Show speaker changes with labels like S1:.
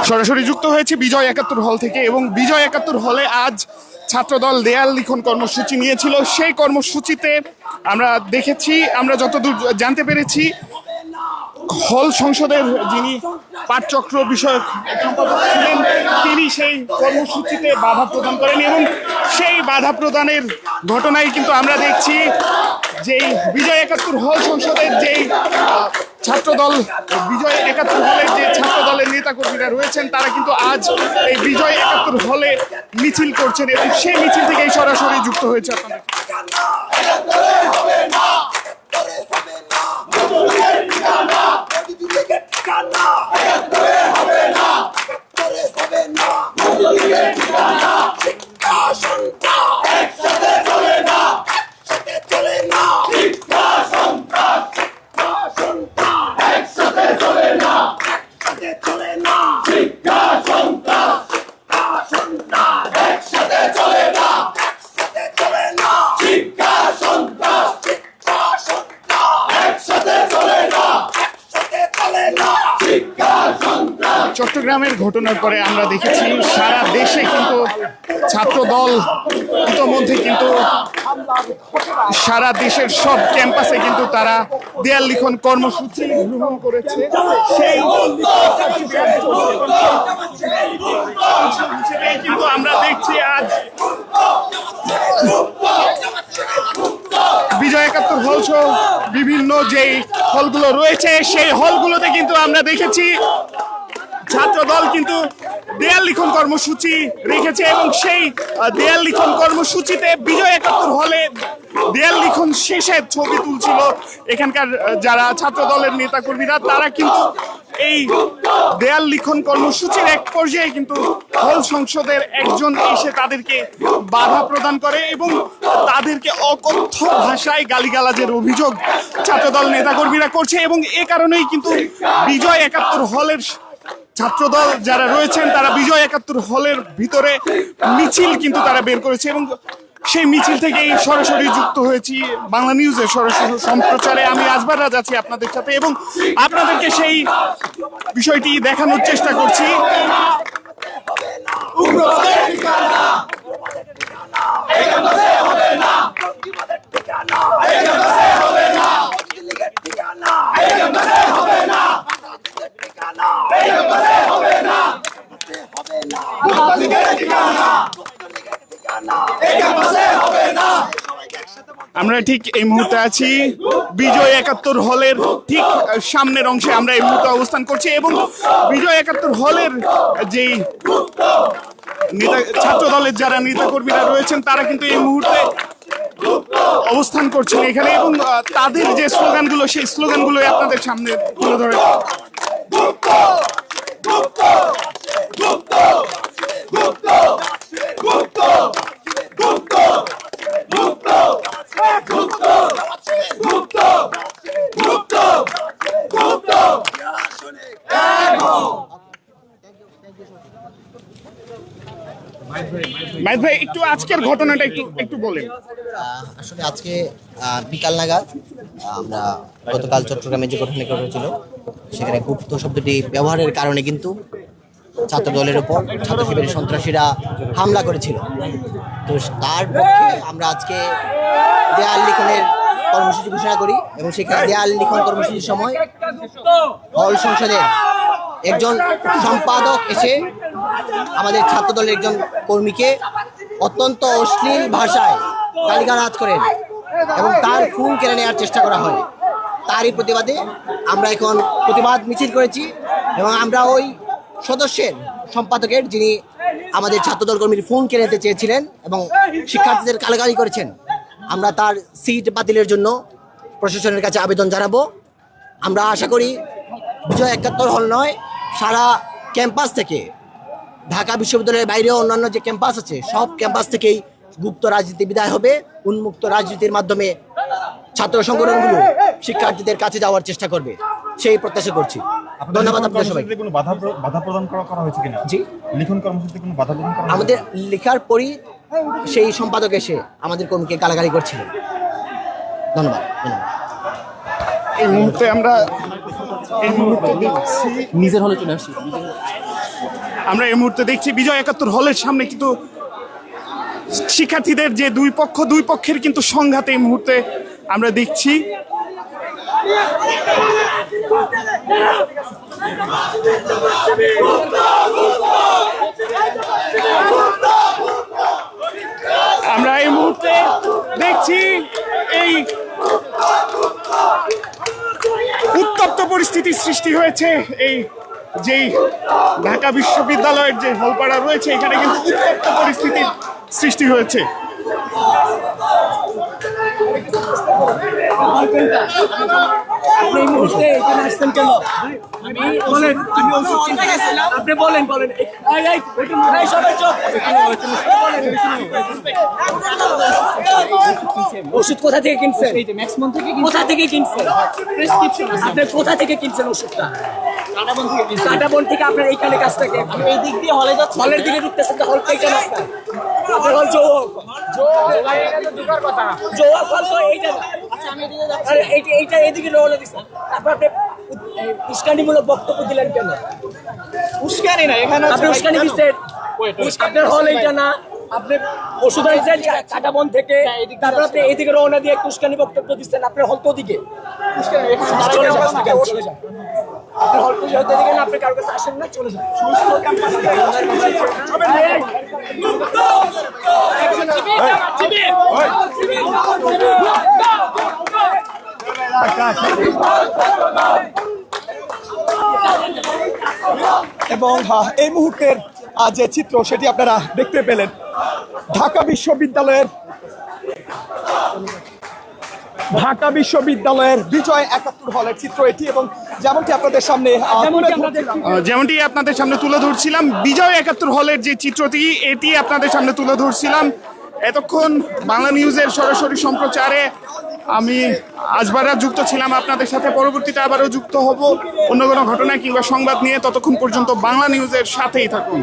S1: সরাসরি যুক্ত হয়েছে বিজয় ৭১ হল থেকে এবং বিজয় ৭১ হলে আজ ছাত্রদল দেয়াল লিখন কর্মসূচি নিয়েছিল। সেই কর্মসূচিতে আমরা দেখেছি, আমরা যতদূর জানতে পেরেছি, হল সংসদের যিনি পাঠচক্র বিষয়ক সম্পাদক ছিলেন তিনি সেই কর্মসূচিতে বাধা প্রদান করেন এবং সেই বাধা প্রদানের ঘটনায় কিন্তু আমরা দেখছি যেই বিজয় ৭১ হল সংসদের যেই ছাত্রদল বিজয় ৭১ হলের যে ছাত্রদলের নেতাকর্মীরা রয়েছেন তারা কিন্তু আজ এই বিজয় ৭১ হলে মিছিল করছেন এবং সেই মিছিল থেকেই সরাসরি যুক্ত হয়েছে আপনাদের। চট্টগ্রামের ঘটনার পরে আমরা দেখেছি সারা দেশে কিন্তু ছাত্রদল ইতোমধ্যে কিন্তু সারা দেশের সব ক্যাম্পাসে কিন্তু তারা দেয়াল লিখন কর্মসূচি গ্রহণ করেছে। সেই কিন্তু আমরা দেখছি আজ বিজয় ৭১ হল সহ বিভিন্ন যেই হলগুলো রয়েছে সেই হলগুলোতে কিন্তু আমরা দেখেছি ছাত্রদল কিন্তু দেয়াল লিখন কর্মসূচি রেখেছে এবং সেই দেয়াল লিখন কর্মসূচিতে বিজয় ৭১ হলে দেয়াল লিখন শেষে ছবি তুলছিল এখানকার যারা ছাত্রদলের নেতাকর্মীরা। তারা কিন্তু এই দেয়াল লিখন কর্মসূচির এক পর্যায়ে কিন্তু হল সংসদের একজন এসে তাদেরকে বাধা প্রদান করে এবং তাদেরকে অকথ্য ভাষায় গালিগালাজের অভিযোগ ছাত্রদল নেতাকর্মীরা করছে এবং এ কারণেই কিন্তু বিজয় ৭১ হলের ছাত্রদল যারা রয়েছেন তারা বিজয় ৭১ হলের ভিতরে মিছিল কিন্তু তারা বের করেছে এবং সেই মিছিল থেকেই সরাসরি যুক্ত হয়েছি বাংলা নিউজের সরাসরি সম্প্রচারে। আমি আজবার রাজ আছি আপনাদের সাথে এবং আপনাদেরকে সেই বিষয়টি দেখানোর চেষ্টা করছি। আমরা ঠিক এই মুহূর্তে আছি বিজয় ৭১ হলের ঠিক সামনের অংশে আমরা এই মুহূর্তে অবস্থান করছি এবং বিজয় ৭১ হলের যেই ছাত্র দলের যারা নেতাকর্মীরা রয়েছেন তারা কিন্তু এই মুহূর্তে অবস্থান করছেন এখানে এবং তাদের যে স্লোগানগুলো সেই স্লোগানগুলোই আপনাদের সামনে তুলে ধরে। মাইদ ভাই একটু আজকের ঘটনাটা একটু বলেন।
S2: আসলে আজকে বিকাল নাগাদ আমরা গতকাল চট্টগ্রামে যে ঘটনা ঘটেছিল সেখানে গুপ্ত শব্দটি ব্যবহারের কারণে কিন্তু ছাত্র দলের উপর ছাত্র শিবিরের সন্ত্রাসীরা হামলা করেছিল। তো তার পক্ষে আমরা আজকে দেয়াল লিখনের কর্মসূচি ঘোষণা করি এবং সেখানে দেয়াল লিখন কর্মসূচির সময় হল সংসদের একজন সম্পাদক এসে আমাদের ছাত্র দলের একজন কর্মীকে অত্যন্ত অশ্লীল ভাষায় গালিগালাজ করেন এবং তার ফোন কেড়ে নেওয়ার চেষ্টা করা হয়। তারই প্রতিবাদে আমরা এখন প্রতিবাদ মিছিল করেছি এবং আমরা ওই সদস্যের সম্পাদকের যিনি আমাদের ছাত্রদল কর্মীর ফোন কেড়ে নিতে চেয়েছিলেন এবং শিক্ষার্থীদের গালাগালি করেছেন, আমরা তার সিট বাতিলের জন্য প্রশাসনের কাছে আবেদন জানাবো। আমরা আশা করি বিজয় ৭১ হল নয়, সারা ক্যাম্পাস থেকে ঢাকা বিশ্ববিদ্যালয়ের বাইরেও অন্যান্য যে ক্যাম্পাস আছে সব ক্যাম্পাস থেকেই গুপ্ত রাজনীতি বিদায় হবে। উন্মুক্ত রাজনীতির মাধ্যমে ছাত্র সংগঠনগুলো শিক্ষার্থীদের কাছে যাওয়ার চেষ্টা করবে, সেই প্রত্যাশা করছি। ধন্যবাদ আপনাদের সবাইকে।
S3: কোনো বাধা প্রদান করা হয়েছে কিনা?
S2: জি,
S3: লিখন কর্মসূচিতে কোনো বাধা প্রদান করা হয়েছে?
S2: আমাদের লেখার পরই সেই সম্পাদক এসে আমাদের কর্মীকে গালাগালি করছিলেন। ধন্যবাদ।
S1: এই মুহূর্তে আমরা দেখছি
S2: নিজের হলে চলে আসছি।
S1: আমরা এই মুহূর্তে দেখছি বিজয় ৭১ হলের সামনে কিন্তু শিক্ষার্থীদের যে দুই পক্ষের কিন্তু সংঘাত এই মুহূর্তে আমরা দেখছি। আমরা এই মুহূর্তে দেখছি এই উত্তপ্ত পরিস্থিতির সৃষ্টি হয়েছে। এই যেই ঢাকা বিশ্ববিদ্যালয়ের যে হলপাড়া রয়েছে এখানে কিন্তু উত্তপ্ত পরিস্থিতির সৃষ্টি হয়েছে।
S4: আপনি এই মুহূর্তে এখানে আসছেন কেন? বলেন, আপনি বলেন। ওষুধ কোথা থেকে কিনছেন? কোথা থেকে কিনছেন? আপনি কোথা থেকে কিনছেন ওষুধটা? কাটাবন থেকে আপনার এইখানে কাজটাকে এই দিক দিয়ে হলে যাচ্ছে, হলের দিকে ঢুকতেছেন, হল থেকে আপনার হল জোয়ার কথা জোয়ার ফল তো এইটা না। আরে এইটা এদিকে রওনা দিচ্ছেন, তারপর আপনি উস্কানিমূলক বক্তব্য দিলেন কেন? উস্কানি না, এখানে আপনি উস্কানি দিচ্ছেন। আপনার হল এইটা না, আপনি ওষুধ আনছেন কাটাবন থেকে, তারপর আপনি এইদিকে রওনা দিয়ে উস্কানি বক্তব্য দিচ্ছেন। আপনার হল তো ওদিকে, চলে যান। আপনার হল তো দিকে না, আপনি কারোর কাছে আসেন না, চলে যান।
S5: এবং এই মুহূর্তের যে চিত্র সেটি আপনারা দেখতে পেলেন ঢাকা বিশ্ববিদ্যালয়ের বিজয় ৭১ হলের চিত্র এটি। এবং যেমনটি আপনাদের সামনে
S1: তুলে ধরছিলাম বিজয় ৭১ হলের যে চিত্রটি এটি আপনাদের সামনে তুলে ধরছিলাম। এতক্ষণ বাংলা নিউজের সরাসরি সম্প্রচারে আমি আজবারা যুক্ত ছিলাম আপনাদের সাথে। পরবর্তীতে আবারও যুক্ত হব অন্য কোনো ঘটনা কিংবা সংবাদ নিয়ে। ততক্ষণ পর্যন্ত বাংলা নিউজের সাথেই থাকুন।